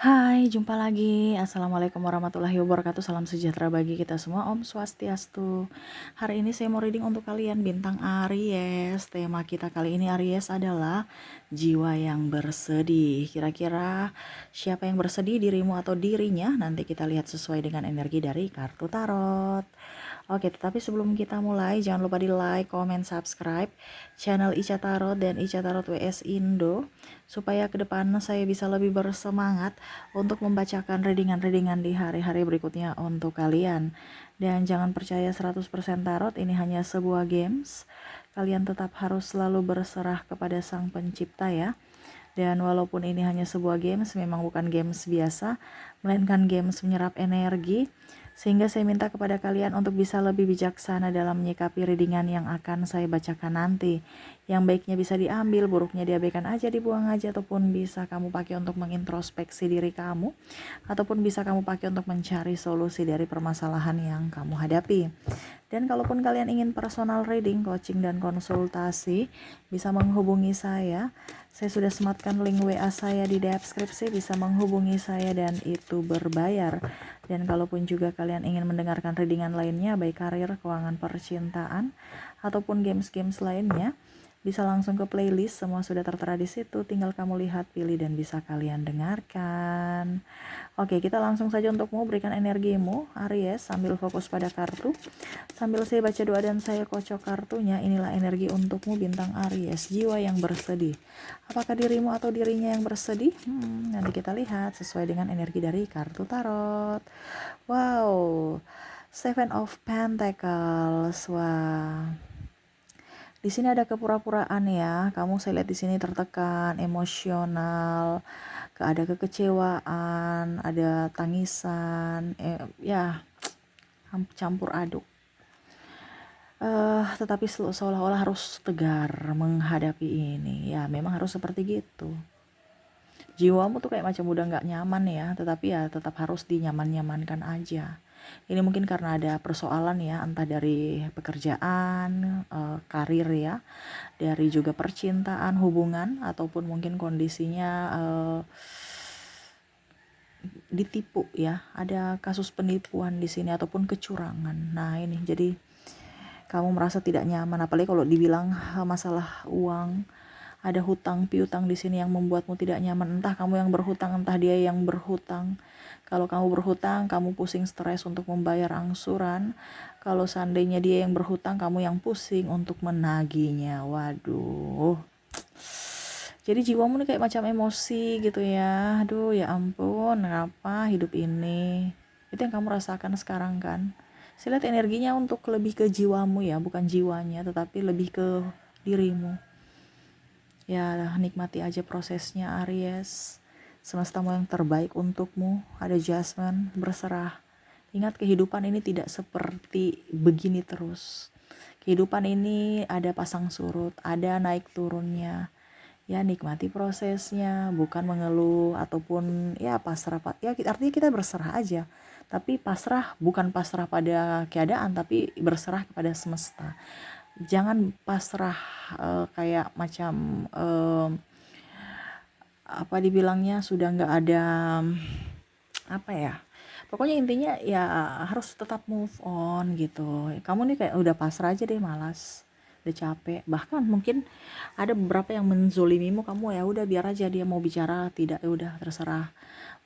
Hai, jumpa lagi. Assalamualaikum warahmatullahi wabarakatuh. Salam sejahtera bagi kita semua. Om Swastiastu. Hari ini saya mau reading untuk kalian bintang Aries. Tema kita kali ini Aries adalah jiwa yang bersedih. Kira-kira siapa yang bersedih, dirimu atau dirinya? Nanti kita lihat sesuai dengan energi dari kartu tarot. Oke, tetapi sebelum kita mulai, jangan lupa di like, comment, subscribe channel Ica Tarot dan Ica Tarot WS Indo, supaya ke depan saya bisa lebih bersemangat untuk membacakan readingan-readingan di hari-hari berikutnya untuk kalian. Dan jangan percaya 100% tarot, ini hanya sebuah games. Kalian tetap harus selalu berserah kepada Sang Pencipta ya. Dan walaupun ini hanya sebuah games, memang bukan games biasa, melainkan games menyerap energi, sehingga saya minta kepada kalian untuk bisa lebih bijaksana dalam menyikapi readingan yang akan saya bacakan nanti. Yang baiknya bisa diambil, buruknya diabaikan aja, dibuang aja, ataupun bisa kamu pakai untuk mengintrospeksi diri kamu, ataupun bisa kamu pakai untuk mencari solusi dari permasalahan yang kamu hadapi. Dan kalaupun kalian ingin personal reading, coaching, dan konsultasi, bisa menghubungi saya. Saya sudah sematkan link WA saya di deskripsi, bisa menghubungi saya dan itu berbayar. Dan kalaupun juga kalian ingin mendengarkan readingan lainnya, baik karir, keuangan, percintaan, ataupun games-games lainnya, bisa langsung ke playlist, semua sudah tertera di situ, tinggal kamu lihat, pilih, dan bisa kalian dengarkan. Oke, kita langsung saja untukmu, berikan energimu, Aries, sambil fokus pada kartu. Sambil saya baca doa dan saya kocok kartunya, inilah energi untukmu bintang Aries, jiwa yang bersedih. Apakah dirimu atau dirinya yang bersedih? Nanti kita lihat sesuai dengan energi dari kartu tarot. Wow, Seven of Pentacles. Wah. Di sini ada kepura-puraan ya. Kamu saya lihat di sini tertekan, emosional, ada kekecewaan, ada tangisan, ya campur aduk. Tetapi seolah-olah harus tegar menghadapi ini. Ya, memang harus seperti gitu. Jiwamu tuh kayak macam udah nggak nyaman ya, tetapi ya tetap harus dinyaman-nyamankan aja. Ini mungkin karena ada persoalan ya, entah dari pekerjaan, karir ya, dari juga percintaan, hubungan, ataupun mungkin kondisinya ditipu ya. Ada kasus penipuan di sini ataupun kecurangan. Nah, ini jadi kamu merasa tidak nyaman, apalagi kalau dibilang masalah uang, ada hutang piutang di sini yang membuatmu tidak nyaman. Entah kamu yang berhutang, entah dia yang berhutang. Kalau kamu berhutang, kamu pusing stres untuk membayar angsuran. Kalau seandainya dia yang berhutang, kamu yang pusing untuk menagihnya. Waduh. Jadi jiwamu nih kayak macam emosi gitu ya. Aduh ya ampun, kenapa hidup ini? Itu yang kamu rasakan sekarang kan? Saya lihat energinya untuk lebih ke jiwamu ya, bukan jiwanya, tetapi lebih ke dirimu. Ya, nikmati aja prosesnya Aries. Semesta mau yang terbaik untukmu. Ada Jasmine, berserah. Ingat, kehidupan ini tidak seperti begini terus. Kehidupan ini ada pasang surut, ada naik turunnya. Ya, nikmati prosesnya, bukan mengeluh ataupun ya pasrah. Ya, artinya kita berserah aja. Tapi pasrah bukan pasrah pada keadaan, tapi berserah kepada semesta. Jangan pasrah kayak macam apa dibilangnya sudah nggak ada apa ya. Pokoknya intinya ya harus tetap move on gitu. Kamu nih kayak udah pasrah aja deh, malas, udah capek. Bahkan mungkin ada beberapa yang menzolimimu, kamu ya udah biar aja dia mau bicara tidak, ya udah terserah.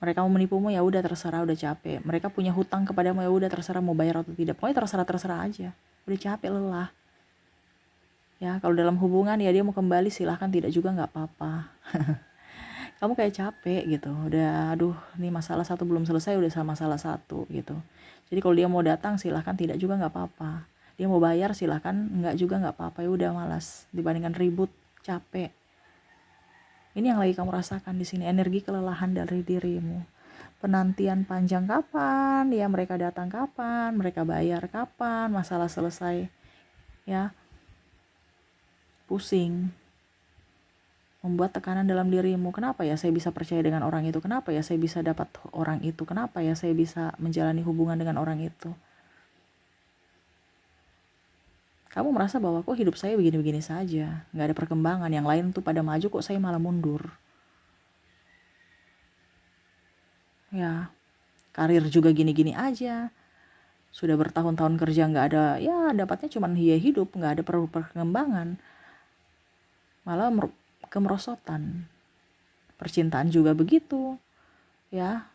Mereka mau menipumu, ya udah terserah, udah capek. Mereka punya hutang kepadamu, ya udah terserah mau bayar atau tidak. Pokoknya terserah aja. Udah capek, lelah. Ya, kalau dalam hubungan ya dia mau kembali silahkan, tidak juga nggak apa-apa. Kamu kayak capek gitu, udah aduh nih masalah satu belum selesai udah sama masalah satu gitu. Jadi kalau dia mau datang silahkan, tidak juga nggak apa-apa. Dia mau bayar silahkan, nggak juga nggak apa-apa. Ya udah, malas dibandingkan ribut, capek. Ini yang lagi kamu rasakan di sini, energi kelelahan dari dirimu. Penantian panjang kapan ya, mereka datang kapan, mereka bayar kapan, masalah selesai ya. Pusing, membuat tekanan dalam dirimu. Kenapa ya saya bisa percaya dengan orang itu? Kenapa ya saya bisa dapat orang itu? Kenapa ya saya bisa menjalani hubungan dengan orang itu? Kamu merasa bahwa kok hidup saya begini-begini saja, nggak ada perkembangan, yang lain tuh pada maju kok saya malah mundur. ya karir juga gini-gini aja, sudah bertahun-tahun kerja nggak ada, ya dapatnya cuman hidup, nggak ada perkembangan, malah kemerosotan. Percintaan juga begitu, ya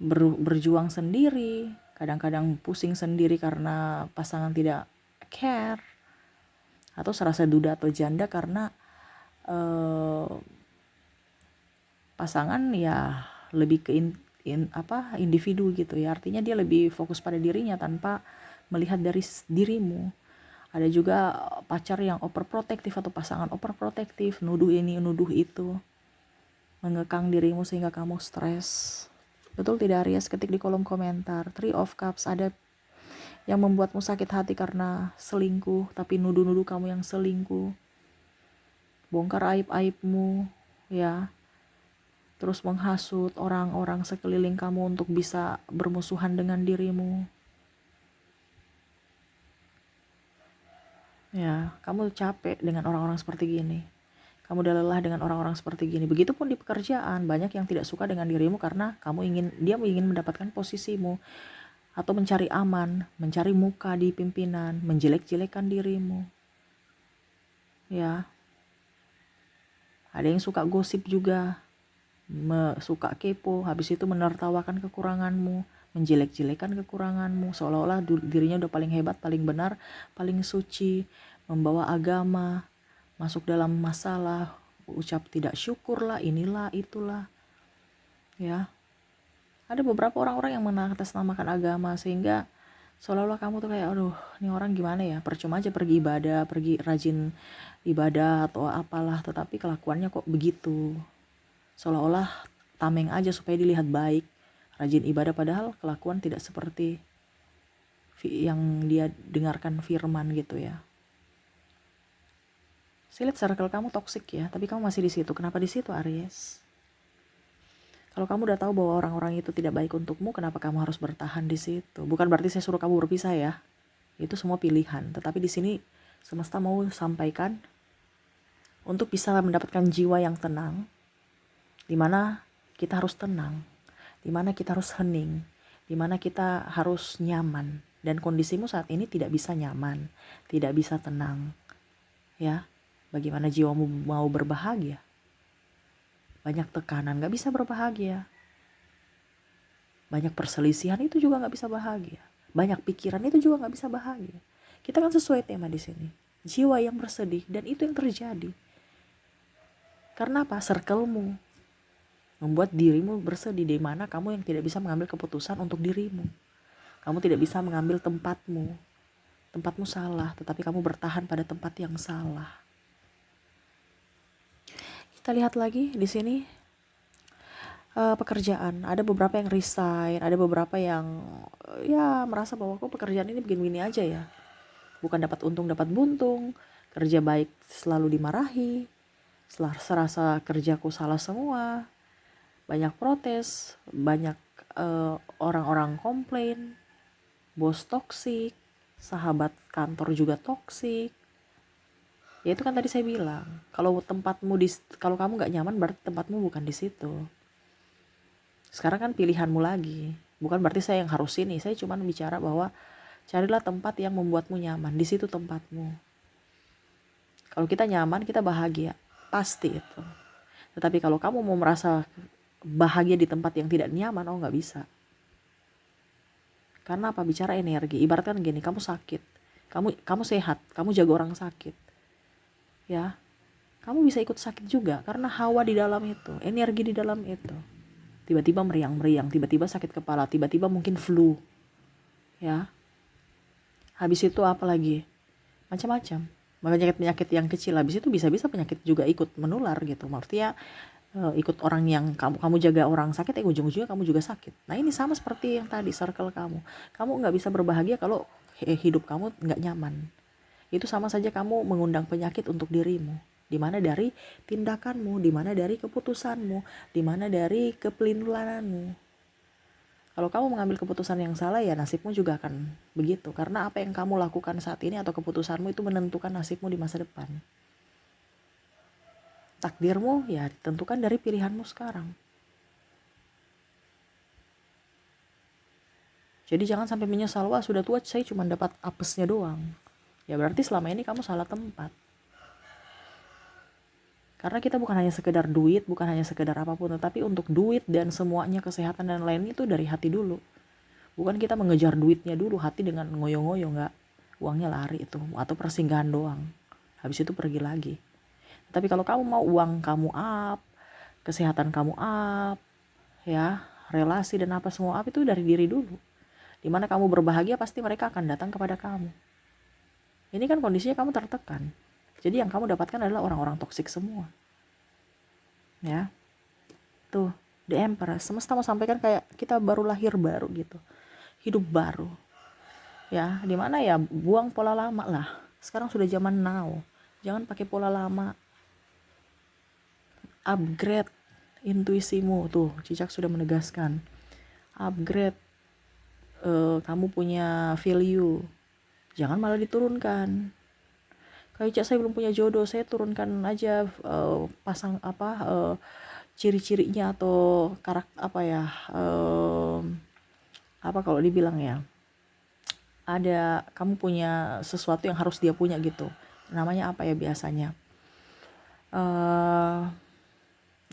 berjuang sendiri, kadang-kadang pusing sendiri karena pasangan tidak care, atau serasa duda atau janda karena eh, pasangan ya lebih ke individu gitu ya, artinya dia lebih fokus pada dirinya tanpa melihat dari dirimu. Ada juga pacar yang overprotective atau pasangan overprotective, nuduh ini nuduh itu, mengekang dirimu sehingga kamu stres. Betul tidak Aries? Ketik di kolom komentar. Three of Cups, ada yang membuatmu sakit hati karena selingkuh, tapi nuduh-nuduh kamu yang selingkuh, bongkar aib-aibmu, ya, terus menghasut orang-orang sekeliling kamu untuk bisa bermusuhan dengan dirimu. Ya, kamu capek dengan orang-orang seperti gini. Kamu udah lelah dengan orang-orang seperti gini. Begitupun di pekerjaan, banyak yang tidak suka dengan dirimu karena dia ingin mendapatkan posisimu atau mencari aman, mencari muka di pimpinan, menjelek-jelekan dirimu. Ya. Ada yang suka gosip juga, suka kepo, habis itu menertawakan kekuranganmu, menjelek-jelekan kekuranganmu, seolah-olah dirinya udah paling hebat, paling benar, paling suci, membawa agama, masuk dalam masalah, ucap tidak syukur lah, inilah, itulah. Ya, ada beberapa orang-orang yang mengatasnamakan agama sehingga seolah-olah kamu tuh kayak, aduh, ini orang gimana ya, percuma aja pergi ibadah, pergi rajin ibadah atau apalah, tetapi kelakuannya kok begitu. Seolah-olah tameng aja supaya dilihat baik, rajin ibadah, padahal kelakuan tidak seperti yang dia dengarkan firman gitu ya. Saya lihat circle kamu toksik ya, tapi kamu masih di situ. Kenapa di situ Aries? Kalau kamu udah tahu bahwa orang-orang itu tidak baik untukmu, kenapa kamu harus bertahan di situ? Bukan berarti saya suruh kamu berpisah ya. Itu semua pilihan. Tetapi di sini semesta mau sampaikan untuk bisa mendapatkan jiwa yang tenang, di mana kita harus tenang, di mana kita harus hening, di mana kita harus nyaman. Dan kondisimu saat ini tidak bisa nyaman, tidak bisa tenang. Ya, bagaimana jiwamu mau berbahagia? Banyak tekanan, gak bisa berbahagia. Banyak perselisihan, itu juga gak bisa bahagia. Banyak pikiran, itu juga gak bisa bahagia. Kita kan sesuai tema di sini. Jiwa yang bersedih, dan itu yang terjadi. Karena apa? Circlemu membuat dirimu bersedih, di mana kamu yang tidak bisa mengambil keputusan untuk dirimu. Kamu tidak bisa mengambil tempatmu. Tempatmu salah, tetapi kamu bertahan pada tempat yang salah. Kita lihat lagi di sini pekerjaan. Ada beberapa yang resign, ada beberapa yang ya merasa bahwa kok pekerjaan ini begini-begini aja ya. Bukan dapat untung dapat buntung, kerja baik selalu dimarahi, serasa kerjaku salah semua, banyak protes, banyak orang-orang komplain, bos toksik, sahabat kantor juga toksik. Ya itu kan tadi saya bilang, kalau kalau kamu nggak nyaman berarti tempatmu bukan di situ. Sekarang kan pilihanmu lagi, bukan berarti saya yang harus ini. Saya cuma bicara bahwa carilah tempat yang membuatmu nyaman, di situ tempatmu. Kalau kita nyaman, kita bahagia, pasti itu. Tetapi kalau kamu mau merasa bahagia di tempat yang tidak nyaman, oh nggak bisa. Karena apa? Bicara energi. Ibaratkan gini, kamu sakit, kamu sehat, kamu jaga orang sakit, ya, kamu bisa ikut sakit juga karena hawa di dalam itu, energi di dalam itu. Tiba-tiba meriang-meriang, tiba-tiba sakit kepala, tiba-tiba mungkin flu, ya. Habis itu apa lagi? Macam-macam. Penyakit-penyakit yang kecil, habis itu bisa-bisa penyakit juga ikut menular gitu. Maksudnya ikut orang yang kamu jaga orang sakit, ujung-ujungnya kamu juga sakit. Nah ini sama seperti yang tadi, circle kamu nggak bisa berbahagia kalau hidup kamu nggak nyaman. Itu sama saja kamu mengundang penyakit untuk dirimu, dimana dari tindakanmu, dimana dari keputusanmu, dimana dari kepelintulananmu. Kalau kamu mengambil keputusan yang salah, ya nasibmu juga akan begitu, karena apa yang kamu lakukan saat ini atau keputusanmu itu menentukan nasibmu di masa depan. Takdirmu ya ditentukan dari pilihanmu sekarang. Jadi jangan sampai menyesal, wah sudah tua saya cuma dapat apesnya doang. Ya berarti selama ini kamu salah tempat. Karena kita bukan hanya sekedar duit, bukan hanya sekedar apapun, tetapi untuk duit dan semuanya, kesehatan dan lain itu dari hati dulu. Bukan kita mengejar duitnya dulu, hati dengan ngoyo-ngoyo, nggak. Uangnya lari itu, atau persinggahan doang. Habis itu pergi lagi. Tapi kalau kamu mau uang kamu up, kesehatan kamu up, ya, relasi dan apa semua up, itu dari diri dulu. Dimana kamu berbahagia, pasti mereka akan datang kepada kamu. Ini kan kondisinya kamu tertekan. Jadi yang kamu dapatkan adalah orang-orang toksik semua. Ya. Tuh, The Empress. Semesta mau sampaikan kayak kita baru lahir baru gitu. Hidup baru. Ya, dimana ya buang pola lama lah. Sekarang sudah zaman now. Jangan pakai pola lama. Upgrade intuisimu. Tuh, Cicak sudah menegaskan. Upgrade kamu punya value. Jangan malah diturunkan. Kayak Cak, saya belum punya jodoh, saya turunkan aja pasang ciri-cirinya atau karakter apa ya, apa kalau dibilang ya, ada kamu punya sesuatu yang harus dia punya gitu, namanya apa ya biasanya,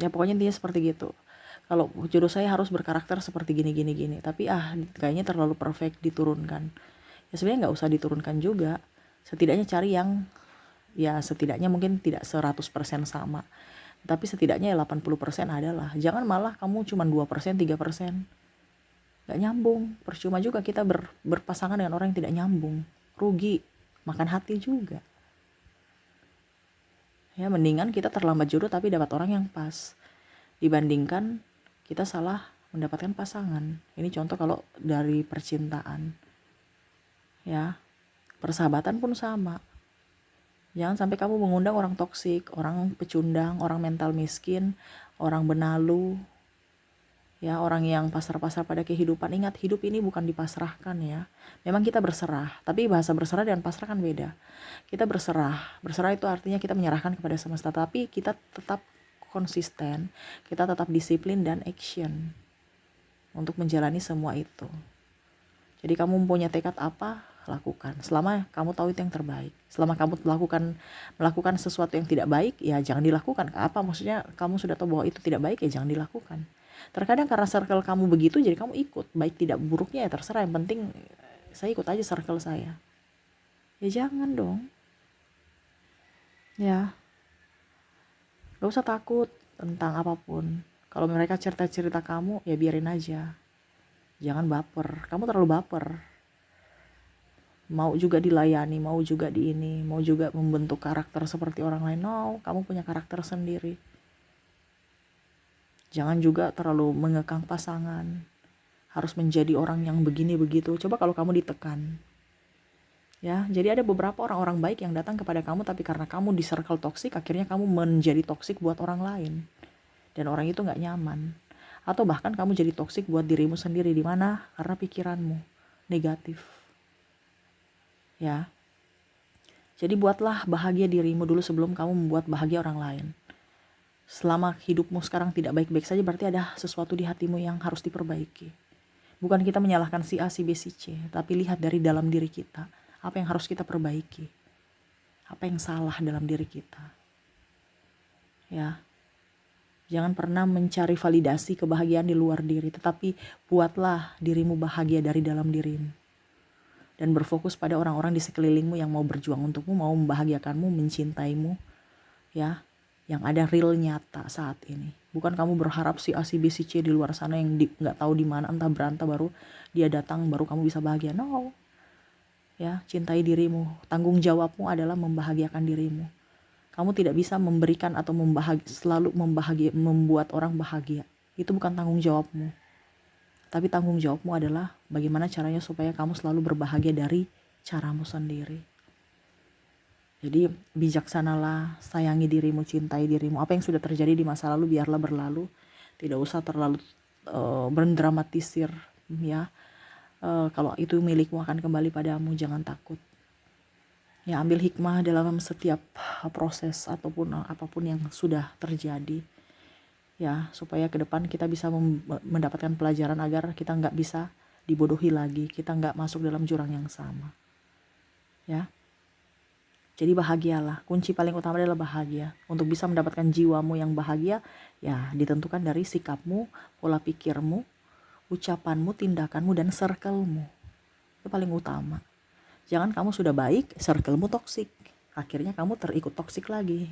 ya pokoknya intinya seperti gitu. Kalau jodoh saya harus berkarakter seperti gini, tapi kayaknya terlalu perfect diturunkan. Ya sebenarnya nggak usah diturunkan juga, setidaknya cari yang ya setidaknya mungkin tidak 100% sama, tapi setidaknya ya 80% adalah. Jangan malah kamu cuma 2%, 3%. Gak nyambung. Percuma juga kita berpasangan dengan orang yang tidak nyambung. Rugi, makan hati juga. Ya mendingan kita terlambat jodoh tapi dapat orang yang pas, dibandingkan kita salah mendapatkan pasangan. Ini contoh kalau dari percintaan. Ya, persahabatan pun sama. Jangan sampai kamu mengundang orang toksik, orang pecundang, orang mental miskin, orang benalu, ya, orang yang pasrah-pasrah pada kehidupan. Ingat, hidup ini bukan dipasrahkan ya. Memang kita berserah, tapi bahasa berserah dan pasrah kan beda. Kita berserah. Berserah itu artinya kita menyerahkan kepada semesta, tapi kita tetap konsisten, kita tetap disiplin dan action untuk menjalani semua itu. Jadi kamu punya tekad apa, lakukan. Selama kamu tahu itu yang terbaik. Selama kamu melakukan sesuatu yang tidak baik, ya jangan dilakukan. Apa maksudnya, kamu sudah tahu bahwa itu tidak baik, ya jangan dilakukan. Terkadang karena circle kamu begitu, jadi kamu ikut. Baik tidak buruknya ya terserah, yang penting saya ikut aja circle saya. Ya jangan dong. Ya, gak usah takut tentang apapun. Kalau mereka cerita-cerita kamu, ya biarin aja. Jangan baper, kamu terlalu baper. Mau juga dilayani, mau juga mau juga membentuk karakter seperti orang lain. No, kamu punya karakter sendiri. Jangan juga terlalu mengekang pasangan, harus menjadi orang yang begini begitu. Coba kalau kamu ditekan. Ya, jadi ada beberapa orang-orang baik yang datang kepada kamu, tapi karena kamu di circle toksik, akhirnya kamu menjadi toksik buat orang lain. Dan orang itu gak nyaman. Atau bahkan kamu jadi toksik buat dirimu sendiri. Di mana? Karena pikiranmu negatif. Ya. Jadi buatlah bahagia dirimu dulu sebelum kamu membuat bahagia orang lain. Selama hidupmu sekarang tidak baik-baik saja, berarti ada sesuatu di hatimu yang harus diperbaiki. Bukan kita menyalahkan si A, si B, si C, tapi lihat dari dalam diri kita. Apa yang harus kita perbaiki? Apa yang salah dalam diri kita? Ya. Jangan pernah mencari validasi kebahagiaan di luar diri, tetapi buatlah dirimu bahagia dari dalam dirimu. Dan berfokus pada orang-orang di sekelilingmu yang mau berjuang untukmu, mau membahagiakanmu, mencintaimu, ya, yang ada real nyata saat ini. Bukan kamu berharap si A, si B, si C di luar sana yang nggak tahu di mana, entah berantah, baru dia datang, baru kamu bisa bahagia. No, ya, cintai dirimu. Tanggung jawabmu adalah membahagiakan dirimu. Kamu tidak bisa memberikan atau selalu membuat orang bahagia. Itu bukan tanggung jawabmu. Tapi tanggung jawabmu adalah bagaimana caranya supaya kamu selalu berbahagia dari caramu sendiri. Jadi bijaksanalah, sayangi dirimu, cintai dirimu. Apa yang sudah terjadi di masa lalu biarlah berlalu. Tidak usah terlalu mendramatisir, ya. Kalau itu milikmu akan kembali padamu, jangan takut. Ya, ambil hikmah dalam setiap proses ataupun apapun yang sudah terjadi. Ya, supaya ke depan kita bisa mendapatkan pelajaran agar kita nggak bisa dibodohi lagi, kita nggak masuk dalam jurang yang sama. Ya, jadi bahagialah. Kunci paling utama adalah bahagia. Untuk bisa mendapatkan jiwamu yang bahagia, ya ditentukan dari sikapmu, pola pikirmu, ucapanmu, tindakanmu, dan circlemu. Itu paling utama. Jangan kamu sudah baik, circlemu toksik. Akhirnya kamu terikut toksik lagi.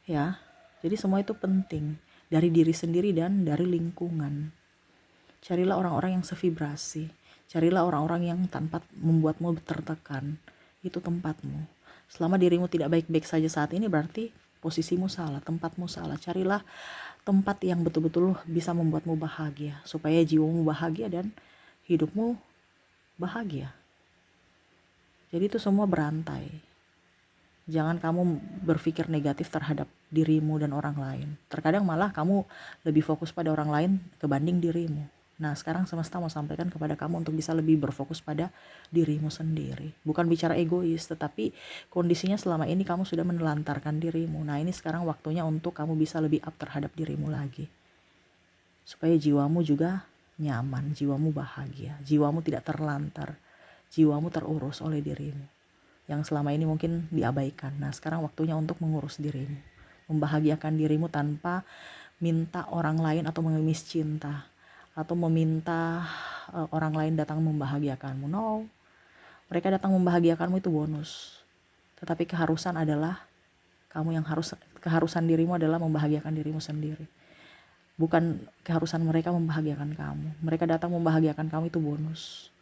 Ya, jadi semua itu penting. Dari diri sendiri dan dari lingkungan. Carilah orang-orang yang sevibrasi. Carilah orang-orang yang tanpa membuatmu tertekan. Itu tempatmu. Selama dirimu tidak baik-baik saja saat ini, berarti posisimu salah, tempatmu salah. Carilah tempat yang betul-betul bisa membuatmu bahagia, supaya jiwamu bahagia dan hidupmu bahagia. Jadi itu semua berantai. Jangan kamu berpikir negatif terhadap dirimu dan orang lain. Terkadang malah kamu lebih fokus pada orang lain kebanding dirimu. Nah, sekarang semesta mau sampaikan kepada kamu untuk bisa lebih berfokus pada dirimu sendiri. Bukan bicara egois, tetapi kondisinya selama ini kamu sudah menelantarkan dirimu. Nah, ini sekarang waktunya untuk kamu bisa lebih up terhadap dirimu lagi. Supaya jiwamu juga nyaman, jiwamu bahagia, jiwamu tidak terlantar, jiwamu terurus oleh dirimu yang selama ini mungkin diabaikan. Nah, sekarang waktunya untuk mengurus dirimu, membahagiakan dirimu tanpa minta orang lain atau mengemis cinta atau meminta orang lain datang membahagiakanmu. No, mereka datang membahagiakanmu itu bonus, tetapi keharusan adalah keharusan dirimu adalah membahagiakan dirimu sendiri. Bukan keharusan mereka membahagiakan kamu. Mereka datang membahagiakan kamu itu bonus.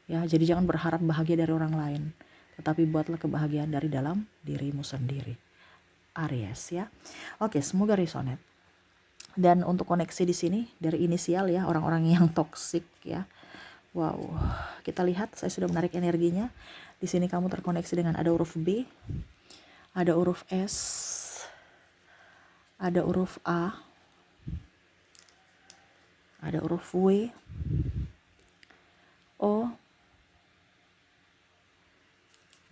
Ya, jadi jangan berharap bahagia dari orang lain, tetapi buatlah kebahagiaan dari dalam dirimu sendiri. Aries ya. Oke, semoga resonate. Dan untuk koneksi di sini dari inisial ya, orang-orang yang toksik ya. Wow, kita lihat saya sudah menarik energinya. Di sini kamu terkoneksi dengan ada huruf B, ada huruf S, ada huruf A, ada huruf W, O,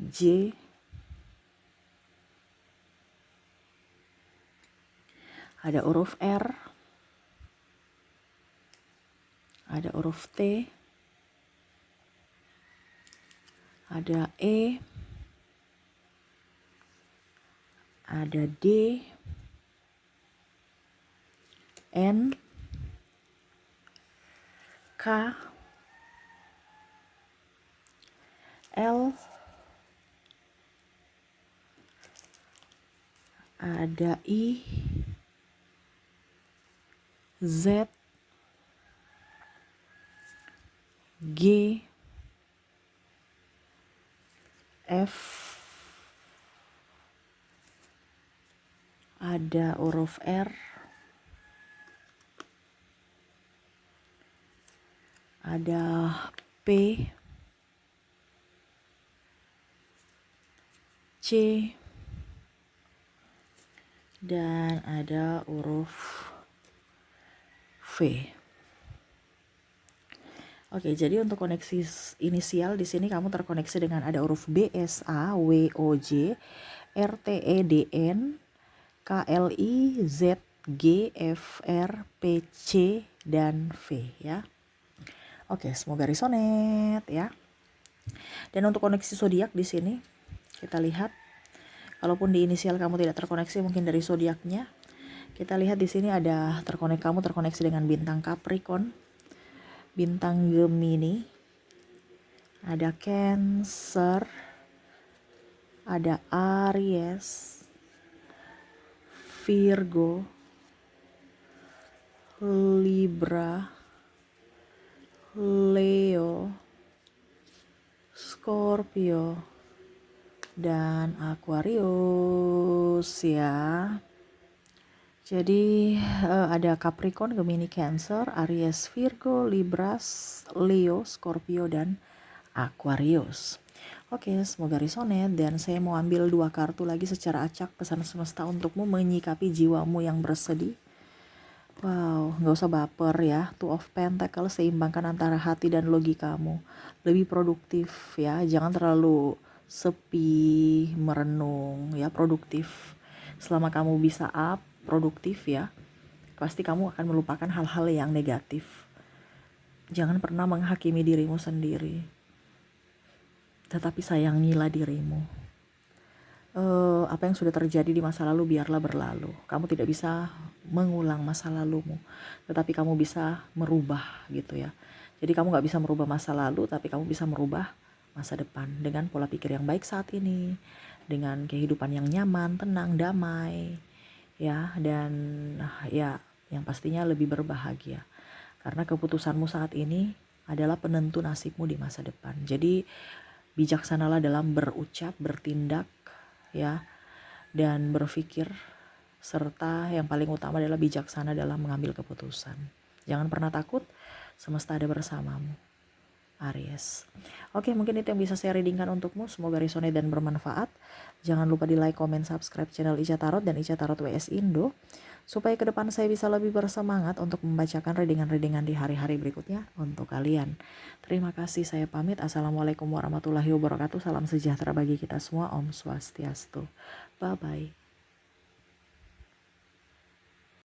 J, ada huruf R, ada huruf T, ada E, ada D, N, K, L, ada I, Z, G, F, ada huruf R, ada P, C, dan ada huruf V. Oke, jadi untuk koneksi inisial di sini kamu terkoneksi dengan ada huruf B, S, A, W, O, J, R, T, E, D, N, K, L, I, Z, G, F, R, P, C, dan V ya. Oke, semoga resonate ya. Dan untuk koneksi zodiak di sini kita lihat, kalaupun di inisial kamu tidak terkoneksi mungkin dari zodiaknya, kita lihat di sini ada kamu terkoneksi dengan bintang Capricorn, bintang Gemini, ada Cancer, ada Aries, Virgo, Libra, Leo, Scorpio, dan Aquarius ya. Jadi ada Capricorn, Gemini, Cancer, Aries, Virgo, Libra, Leo, Scorpio, dan Aquarius. Oke, semoga resonate. Dan saya mau ambil 2 kartu lagi secara acak, pesan semesta untukmu menyikapi jiwamu yang bersedih. Wow, gak usah baper ya. Two of Pentacles, seimbangkan antara hati dan logikamu. Lebih produktif ya, jangan terlalu sepi, merenung ya, produktif. Selama kamu bisa produktif ya, pasti kamu akan melupakan hal-hal yang negatif. Jangan pernah menghakimi dirimu sendiri, tetapi sayangilah dirimu. Apa yang sudah terjadi di masa lalu biarlah berlalu. Kamu tidak bisa mengulang masa lalumu, tetapi kamu bisa merubah gitu ya. Jadi kamu gak bisa merubah masa lalu, tapi kamu bisa merubah masa depan dengan pola pikir yang baik saat ini, dengan kehidupan yang nyaman, tenang, damai, ya, dan ya yang pastinya lebih berbahagia. Karena keputusanmu saat ini adalah penentu nasibmu di masa depan. Jadi bijaksanalah dalam berucap, bertindak, ya, dan berpikir, serta yang paling utama adalah bijaksana dalam mengambil keputusan. Jangan pernah takut, semesta ada bersamamu, Aries. Oke, mungkin itu yang bisa saya readingkan untukmu. Semoga resonate dan bermanfaat. Jangan lupa di like, comment, subscribe channel Ica Tarot dan Ica Tarot WS Indo, supaya ke depan saya bisa lebih bersemangat untuk membacakan readingan-readingan di hari-hari berikutnya untuk kalian. Terima kasih, saya pamit. Assalamualaikum warahmatullahi wabarakatuh. Salam sejahtera bagi kita semua. Om Swastiastu. Bye-bye.